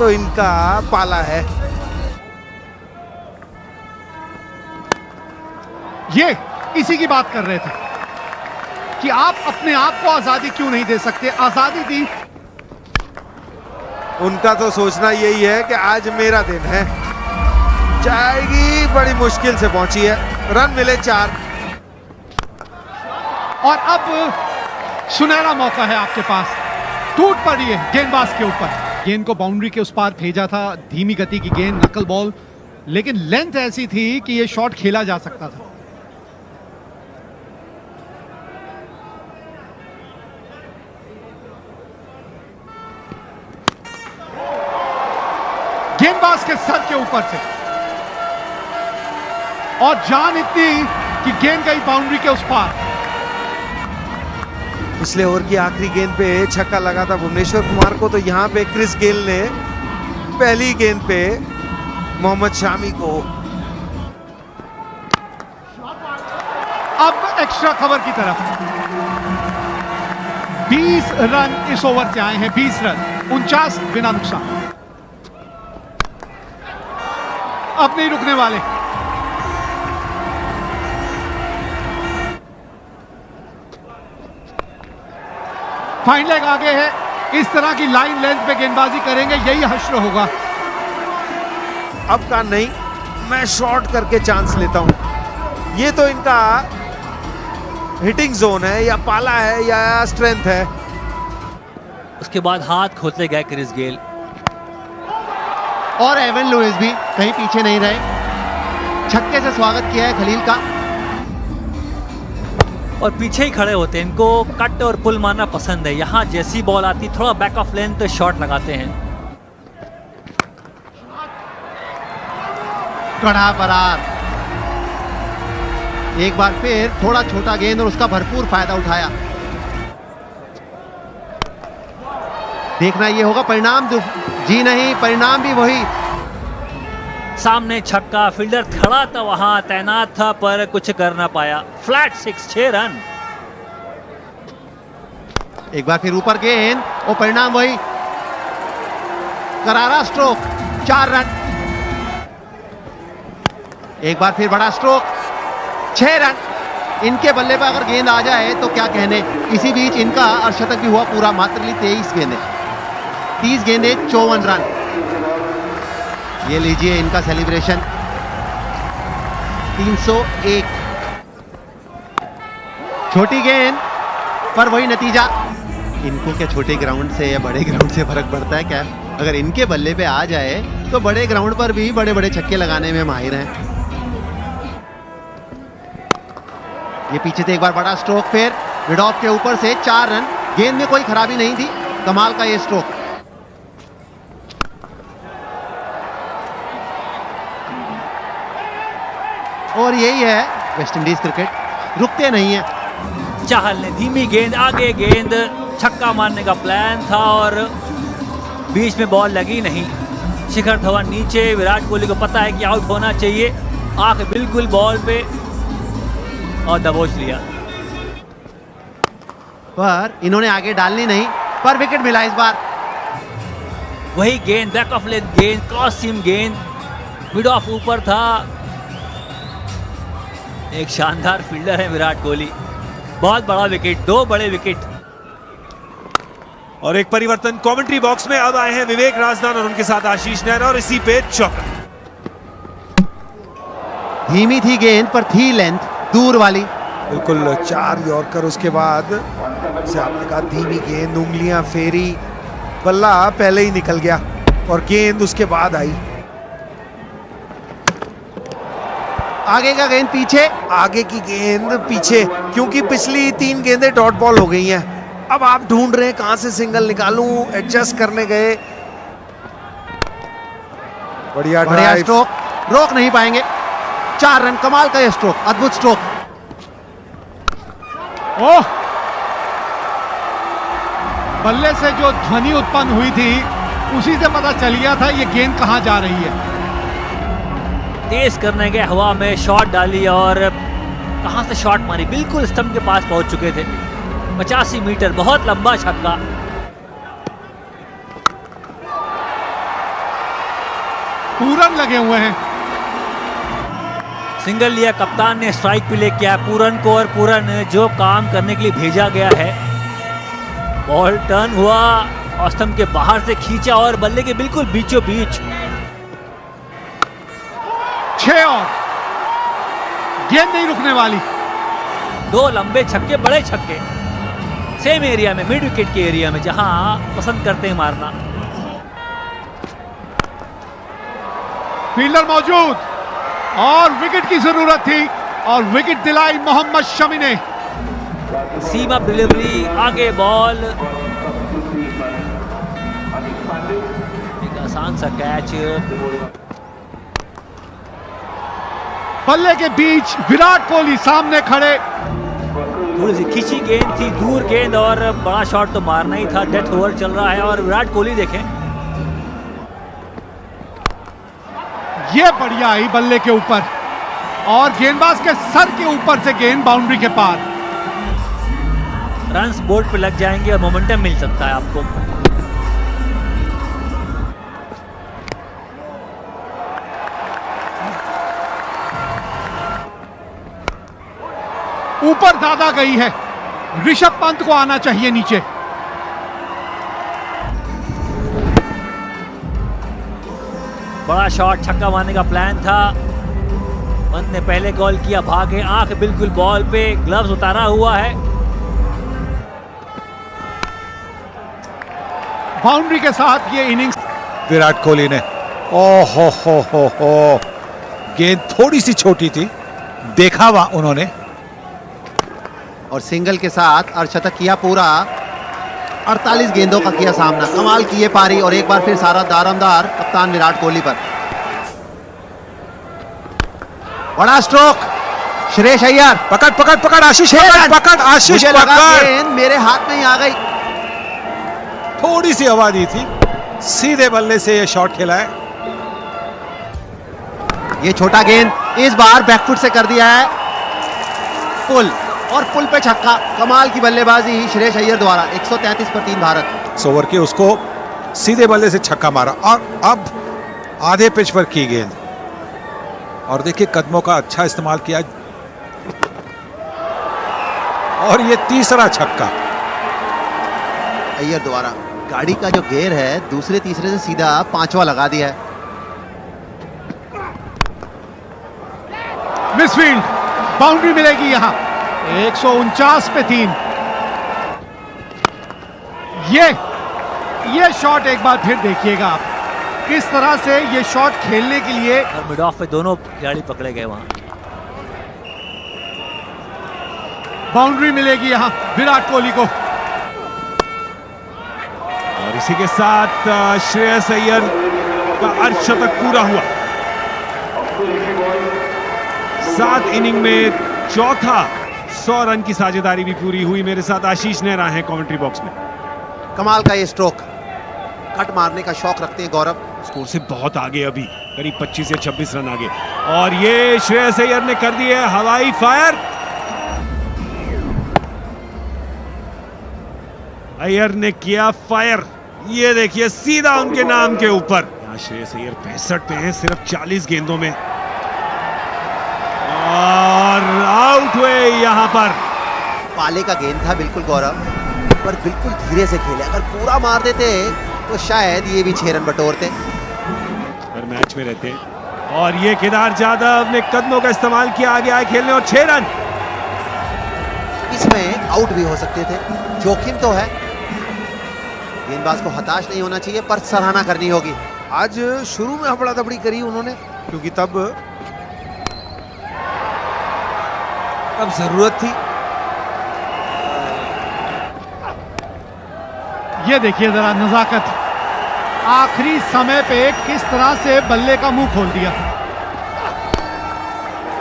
तो इनका पाला है। ये इसी की बात कर रहे थे कि आप अपने आप को आजादी क्यों नहीं दे सकते। आजादी दी। उनका तो सोचना यही है कि आज मेरा दिन है। जाएगी, बड़ी मुश्किल से पहुंची है, रन मिले 4। और अब सुनहरा मौका है आपके पास। टूट पड़ी है गेंदबाज के ऊपर। गेंद को बाउंड्री के उस पार भेजा था, धीमी गति की गेंद, नकल बॉल, लेकिन लेंथ ऐसी थी कि यह शॉट खेला जा सकता था। गेंदबाज के सर के ऊपर से, और जान इतनी कि गेंद गई बाउंड्री के उस पार। पिछले ओवर की आखिरी गेंद पे छक्का लगा था भुवनेश्वर कुमार को, तो यहां पे क्रिस गेल ने पहली गेंद पे मोहम्मद शामी को। अब एक्स्ट्रा कवर की तरफ 20 रन इस ओवर से आए हैं। 20 रन, 49 बिना नुकसान। अब नहीं रुकने वाले। फाइन लेग आगे है। इस तरह की लाइन लेंथ पे गेंदबाजी करेंगे, यही हश्र होगा। अब का नहीं, मैं शॉर्ट करके चांस लेता हूं। ये तो इनका हिटिंग जोन है, या पाला है, या स्ट्रेंथ है। उसके बाद हाथ खोलते गए क्रिस गेल, और एवन लुइस भी कहीं पीछे नहीं रहे। छक्के से स्वागत किया है खलील का, और पीछे ही खड़े होते हैं। इनको कट और पुल मारना पसंद है। यहाँ जैसी बॉल आती थोड़ा बैक ऑफ लेंथ तो शॉट लगाते हैं। कड़ा बरार। एक बार फिर थोड़ा छोटा गेंद और उसका भरपूर फायदा उठाया। देखना ये होगा परिणाम। जी नहीं, परिणाम भी वही। सामने छक्का, फील्डर खड़ा था वहां, तैनात था, पर कुछ कर ना पाया। Flat 6, 6 run. एक बार फिर ऊपर गेंद और परिणाम वही। करारा स्ट्रोक, 4 रन। एक बार फिर बड़ा स्ट्रोक, 6 रन। इनके बल्ले पर अगर गेंद आ जाए तो क्या कहने। इसी बीच इनका अर्धशतक भी हुआ पूरा। मात्र 23 गेंदें, 30 गेंदें, 54 रन। ये लीजिए इनका सेलिब्रेशन। 301। छोटी गेंद पर वही नतीजा। इनको क्या छोटे ग्राउंड से या बड़े ग्राउंड से फर्क पड़ता है क्या? अगर इनके बल्ले पे आ जाए तो बड़े ग्राउंड पर भी बड़े बड़े छक्के लगाने में माहिर हैं। ये पीछे से एक बार बड़ा स्ट्रोक, फिर मिड ऑफ के ऊपर से 4 रन। गेंद में कोई खराबी नहीं थी। कमाल का ये स्ट्रोक। और यही है वेस्ट इंडीज क्रिकेट, रुकते नहीं है। चाहल ने धीमी गेंद, आगे गेंद, छक्का मारने का प्लान था और बीच में बॉल लगी नहीं। शिखर धवन नीचे, विराट कोहली को पता है कि आउट होना चाहिए। आंख बिल्कुल बॉल पे और दबोच लिया। पर इन्होंने आगे डालनी नहीं, पर विकेट मिला इस बार। वही गेंद, बैक ऑफ लेंथ गेंद, क्रॉस सीम गेंद, मिड ऑफ ऊपर था। एक शानदार फील्डर है विराट कोहली। बहुत बड़ा विकेट, 2 बड़े विकेट। और एक परिवर्तन कमेंट्री बॉक्स में। अब आए हैं विवेक राजदान और उनके साथ आशीष नेहरा, और इसी पे चौका। धीमी थी गेंद पर थी लेंथ, दूर वाली। बिल्कुल 4 यॉर्कर। उसके बाद से आपने कहा धीमी गेंद, उंगलियां फेरी, बल्ला पहले ही निकल गया और गेंद उसके बाद आई। आगे का गेंद पीछे, आगे की गेंद पीछे, क्योंकि पिछली 3 गेंदें डॉट बॉल हो गई हैं। अब आप ढूंढ रहे हैं कहां से सिंगल निकालूं, एडजस्ट करने गए। बढ़िया स्ट्रोक, रोक नहीं पाएंगे। 4 रन। कमाल का ये स्ट्रोक, अद्भुत स्ट्रोक। ओह, बल्ले से जो ध्वनि उत्पन्न हुई थी उसी से पता चल गया था ये गेंद कहां जा रही है। तेज करने गए, हवा में शॉट डाली और कहां से शॉट मारी, बिल्कुल स्टंप के पास पहुंच चुके थे। 85 मीटर, बहुत लंबा छक्का। पूरन लगे हुए हैं। सिंगल लिया कप्तान ने, स्ट्राइक पे लेके आया पूरन को, और पूरन जो काम करने के लिए भेजा गया है। बॉल टर्न हुआ और स्टंप के बाहर से खींचा और बल्ले के बिल्कुल बीचों बीच। 6 और गेंद नहीं रुकने वाली। 2 लंबे छक्के, बड़े छक्के, सेम एरिया में, मिड विकेट के एरिया में, जहां पसंद करते हैं मारना। फील्डर मौजूद और विकेट की जरूरत थी और विकेट दिलाई मोहम्मद शमी ने। सीमा डिलीवरी, आगे बॉल, एक आसान सा कैच। बल्ले के बीच विराट कोहली सामने खड़े। थोड़ी सी खींची गेंद थी, दूर गेंद, और बड़ा शॉट तो मारना ही था। डेथ ओवर चल रहा है और विराट कोहली देखें, ये बढ़िया आई बल्ले के ऊपर और गेंदबाज के सर के ऊपर से गेंद बाउंड्री के पार। रन्स बोर्ड पे लग जाएंगे और मोमेंटम मिल सकता है आपको। ऊपर ज्यादा गई है, ऋषभ पंत को आना चाहिए नीचे। बड़ा शॉट, छक्का मारने का प्लान था। पंत ने पहले कॉल किया, भागे, आंख बिल्कुल बॉल पे, ग्लव्स उतारा हुआ है। बाउंड्री के साथ ये इनिंग्स विराट कोहली ने, ओ हो, गेंद थोड़ी सी छोटी थी, देखा वहां उन्होंने, और सिंगल के साथ अर्धशतक किया पूरा। 48 गेंदों का किया सामना, कमाल की ये पारी, और एक बार फिर सारा दारोमदार कप्तान विराट कोहली पर। बड़ा स्ट्रोक, श्रेयस अय्यर, पकड़ आशीष, पकड़ आशीष, मुझे लगा गेंद मेरे हाथ में ही आ गई। थोड़ी सी हवा दी थी, सीधे बल्ले से ये शॉट खेला है। ये छोटा गेंद इस बार बैकफुट से कर दिया है पुल, और पुल पे छक्का। कमाल की बल्लेबाजी श्रेयस अय्यर द्वारा। 133 पर 3 भारत। ओवर के उसको सीधे बल्ले से छक्का मारा, और अब आधे पिच पर की गेंद, और देखिए कदमों का अच्छा इस्तेमाल किया, और ये तीसरा छक्का अय्यर द्वारा। गाड़ी का जो गेयर है दूसरे तीसरे से सीधा 5वां लगा दिया है। मिसफील्ड, बाउंड्री मिलेगी यहां। 149 पे 3। ये शॉट एक बार फिर देखिएगा आप, किस तरह से ये शॉट खेलने के लिए। और मिड ऑफ पे दोनों खिलाड़ी पकड़े गए वहां। बाउंड्री मिलेगी यहां विराट कोहली को। और इसी के साथ श्रेयस अय्यर का अर्धशतक पूरा हुआ। 7 इनिंग में चौथा 100 रन की साझेदारी भी पूरी हुई। मेरे साथ आशीष नेहरा हैं कमेंट्री बॉक्स में। कमाल का ये स्ट्रोक, कट मारने का शौक रखते हैं गौरव। स्कोर से बहुत आगे, अभी करीब 25 या 26 रन आगे, और ये श्रेयस अय्यर ने कर दिए हवाई फायर। अय्यर ने किया फायर, ये देखिए सीधा उनके नाम के ऊपर। यहाँ श्रेयस अय्यर 65 पे हैं सिर्फ 40 गेंदों में, और आउट हुए यहाँ पर। पाले का गेंद था बिल्कुल गौरव, पर बिल्कुल धीरे से खेले। अगर पूरा मार देते तो शायद ये भी 6 रन बटोरते, पर मैच में रहते। और ये केदार जाधव ने कदमों का इस्तेमाल किया, आगे आए खेलने, और 6 रन। इसमें आउट भी हो सकते थे, जोखिम तो है। गेंदबाज को हताश नहीं होना चाहिए, पर सराहना करनी होगी। आज शुरू में हबड़ा दबड़ी करी उन्होंने, क्योंकि तब जरूरत थी। ये देखिए जरा नजाकत, आखिरी समय पे किस तरह से बल्ले का मुंह खोल दिया।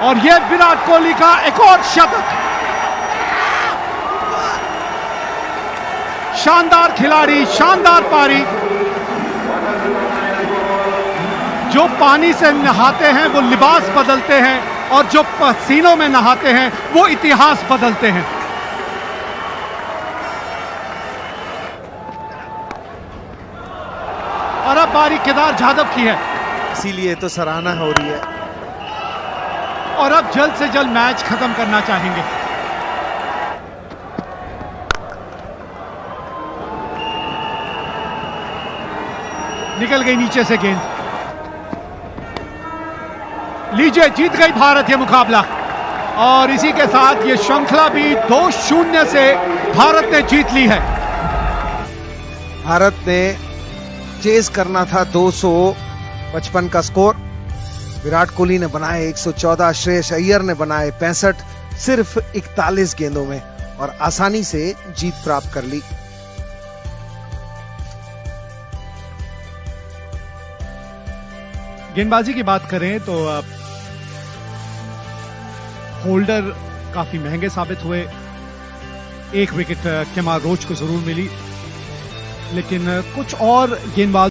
और ये विराट कोहली का एक और शतक। शानदार खिलाड़ी, शानदार पारी। जो पानी से नहाते हैं वो लिबास बदलते हैं, और जो पसीनों में नहाते हैं वो इतिहास बदलते हैं। और अब बारी केदार जाधव की है। इसीलिए तो सराहना हो रही है। और अब जल्द से जल्द मैच खत्म करना चाहेंगे। निकल गई नीचे से गेंद। लीजिए, जीत गई भारत ये मुकाबला और इसी के साथ ये श्रृंखला भी 2-0 से भारत ने जीत ली है। भारत ने चेस करना था 255 का स्कोर। विराट कोहली ने बनाए 114, श्रेयस अय्यर ने बनाए 65, सिर्फ 41 गेंदों में, और आसानी से जीत प्राप्त कर ली। गेंदबाजी की बात करें तो होल्डर काफी महंगे साबित हुए। एक विकेट केमार रोच को जरूर मिली, लेकिन कुछ और गेंदबाज